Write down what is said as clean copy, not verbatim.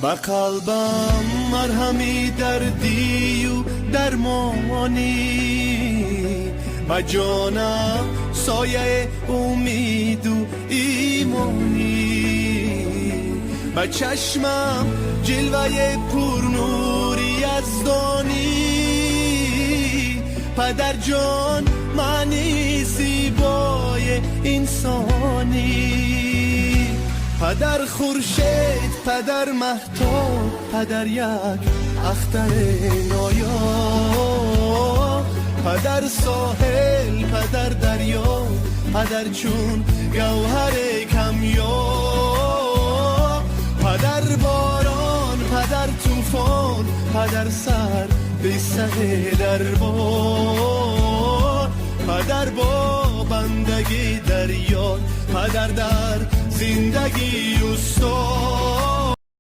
با قلبم مرهمی دردی و درمانی، با جانم سایه امید و ایمانی، با چشمم جلوه پرنوری یزدانی. پدر جان معنی زیبای انسانی، پدر خورشید، پدر مهتاب، پدر یک اختر نایا، پدر ساحل، پدر دریا، پدر چون گوهر کمیا، پدر باران، پدر طوفان، پدر سر به سر دربار، پدر با بندگی دریا، پدر در زندگی استاد.